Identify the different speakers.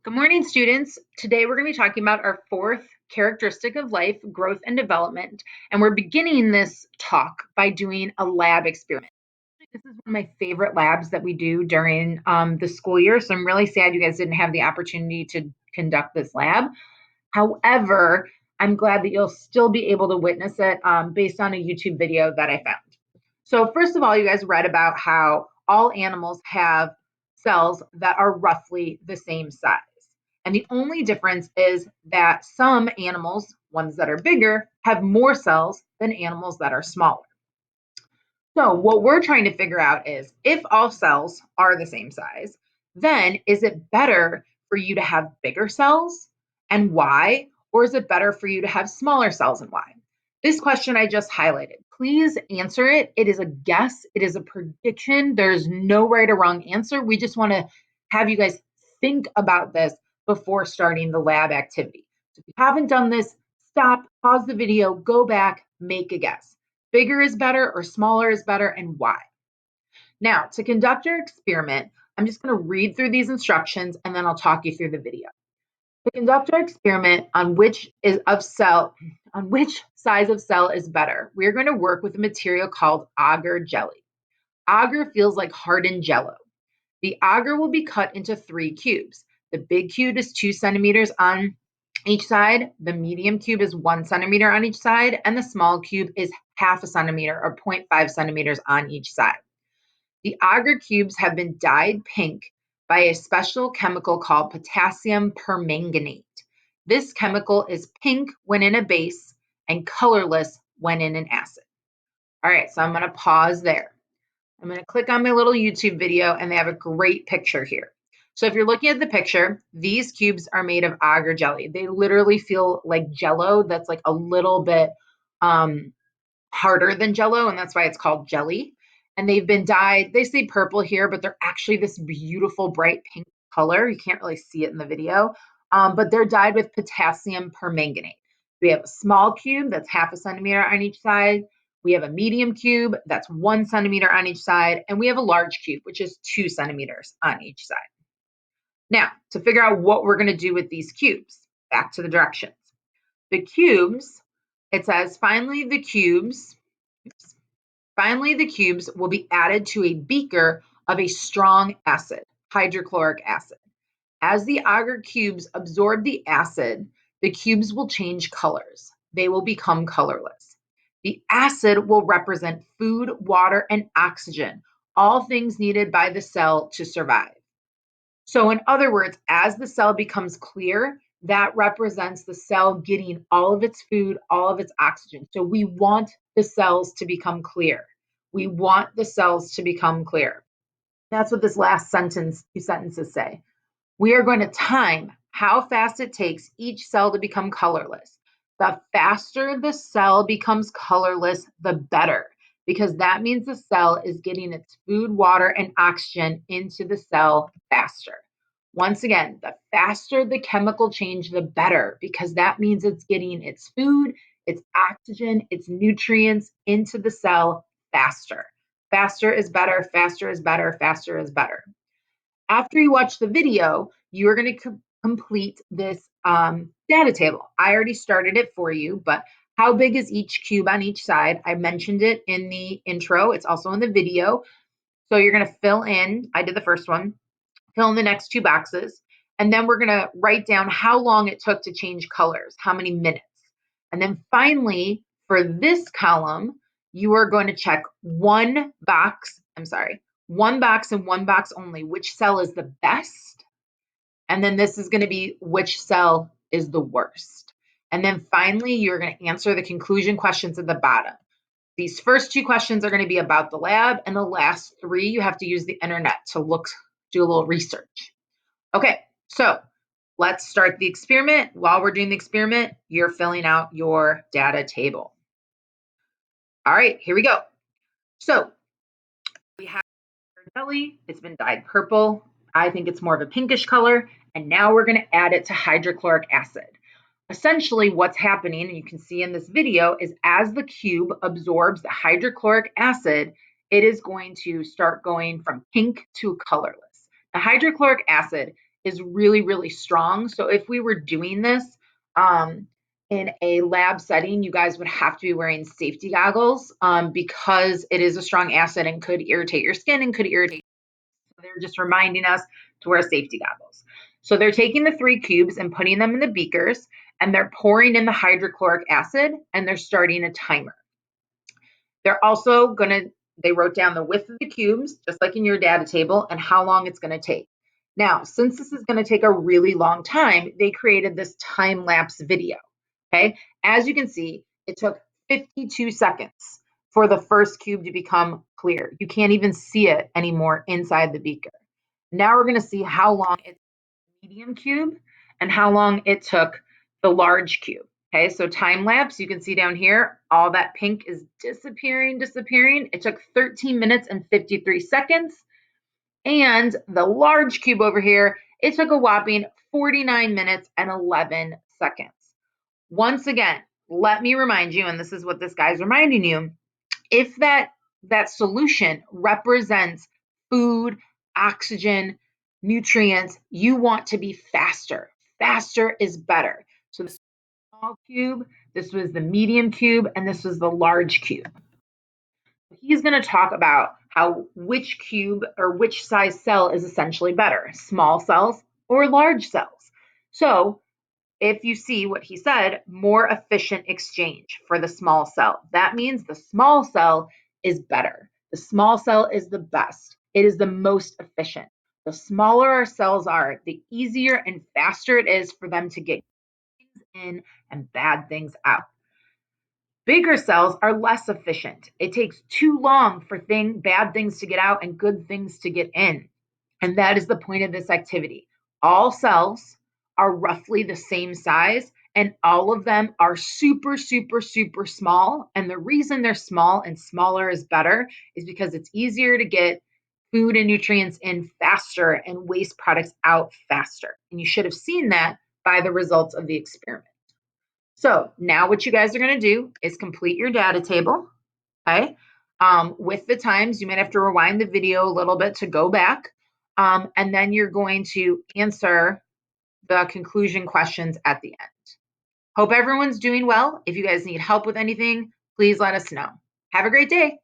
Speaker 1: Good morning, students. Today we're going to be talking about our fourth characteristic of life, growth and development. And we're beginning this talk by doing a lab experiment. This is one of my favorite labs that we do during the school year. So I'm really sad you guys didn't have the opportunity to conduct this lab. However, I'm glad that you'll still be able to witness it based on a YouTube video that I found. So first of all, you guys read about how all animals have cells that are roughly the same size. And the only difference is that some animals, ones that are bigger, have more cells than animals that are smaller. So what we're trying to figure out is if all cells are the same size, then is it better for you to have bigger cells and why? Or is it better for you to have smaller cells and why? This question I just highlighted. Please answer it. It is a guess. It is a prediction. There's no right or wrong answer. We just want to have you guys think about this before starting the lab activity. So if you haven't done this, stop, pause the video, go back, make a guess. Bigger is better or smaller is better and why? Now, to conduct your experiment, I'm just going to read through these instructions and then I'll talk you through the video. To conduct our experiment on which size of cell is better, we're going to work with a material called agar jelly. Agar feels like hardened jello. The agar will be cut into 3 cubes. The big cube is 2 centimeters on each side, the medium cube is 1 centimeter on each side, and the small cube is half a centimeter or 0.5 centimeters on each side. The agar cubes have been dyed pink by a special chemical called potassium permanganate. This chemical is pink when in a base and colorless when in an acid. All right, so I'm going to pause there. I'm going to click on my little YouTube video and they have a great picture here. So if you're looking at the picture, these cubes are made of agar jelly. They literally feel like jello that's like a little bit harder than jello, and that's why it's called jelly. And they've been dyed, they say purple here, but they're actually this beautiful bright pink color. You can't really see it in the video, but they're dyed with potassium permanganate. We have a small cube that's half a centimeter on each side. We have a medium cube that's 1 centimeter on each side, and we have a large cube, which is 2 centimeters on each side. Now, to figure out what we're going to do with these cubes, back to the directions. The cubes, it says, finally the cubes will be added to a beaker of a strong acid, hydrochloric acid. As the agar cubes absorb the acid, the cubes will change colors. They will become colorless. The acid will represent food, water, and oxygen, all things needed by the cell to survive. So in other words, as the cell becomes clear, that represents the cell getting all of its food, all of its oxygen. So we want the cells to become clear. We want the cells to become clear. That's what this last sentence, 2 sentences say. We are going to time how fast it takes each cell to become colorless. The faster the cell becomes colorless, the better, because that means the cell is getting its food, water, and oxygen into the cell faster. Once again, the faster the chemical change, the better, because that means it's getting its food, its oxygen, its nutrients into the cell faster. Faster is better, faster is better, faster is better. After you watch the video, you are going to complete this data table. I already started it for you, but how big is each cube on each side? I mentioned it in the intro. It's also in the video. So you're going to fill in, I did the first one, fill in the next 2 boxes, and then we're going to write down how long it took to change colors, how many minutes. And then finally, for this column, you are going to check one box and one box only, which cell is the best. And then this is going to be which cell is the worst. And then finally, you're going to answer the conclusion questions at the bottom. These first 2 questions are going to be about the lab, and the last 3, you have to use the internet to do a little research. Okay, so let's start the experiment. While we're doing the experiment, you're filling out your data table. All right, here we go. So we have jelly. It's been dyed purple. I think it's more of a pinkish color. And now we're going to add it to hydrochloric acid. Essentially, what's happening, and you can see in this video, is as the cube absorbs the hydrochloric acid, it is going to start going from pink to colorless. The hydrochloric acid is really, really strong. So if we were doing this in a lab setting, you guys would have to be wearing safety goggles because it is a strong acid and could irritate your skin and could irritate. So they're just reminding us to wear safety goggles. So they're taking the 3 cubes and putting them in the beakers, and they're pouring in the hydrochloric acid, and they're starting a timer. They're also they wrote down the width of the cubes, just like in your data table, and how long it's going to take. Now, since this is going to take a really long time, they created this time-lapse video. Okay, as you can see, it took 52 seconds for the first cube to become clear. You can't even see it anymore inside the beaker. Now we're going to see how long it took the medium cube and how long it took the large cube. Okay, so time lapse, you can see down here, all that pink is disappearing. It took 13 minutes and 53 seconds. And the large cube over here, it took a whopping 49 minutes and 11 seconds. Once again, let me remind you, and this is what this guy's reminding you, if that solution represents food, oxygen, nutrients, you want to be faster. Faster is better. So this small cube, this was the medium cube, and this was the large cube. He's going to talk about which cube or which size cell is essentially better, small cells or large cells. So if you see what he said, more efficient exchange for the small cell. That means the small cell is better. The small cell is the best. It is the most efficient. The smaller our cells are, the easier and faster it is for them to get things in and bad things out. Bigger cells are less efficient. It takes too long for bad things to get out and good things to get in. And that is the point of this activity. All cells are roughly the same size, and all of them are super, super, super small. And the reason they're small and smaller is better is because it's easier to get food and nutrients in faster and waste products out faster. And you should have seen that by the results of the experiment. So now what you guys are going to do is complete your data table, okay? With the times, you might have to rewind the video a little bit to go back. And then you're going to answer the conclusion questions at the end. Hope everyone's doing well. If you guys need help with anything, please let us know. Have a great day.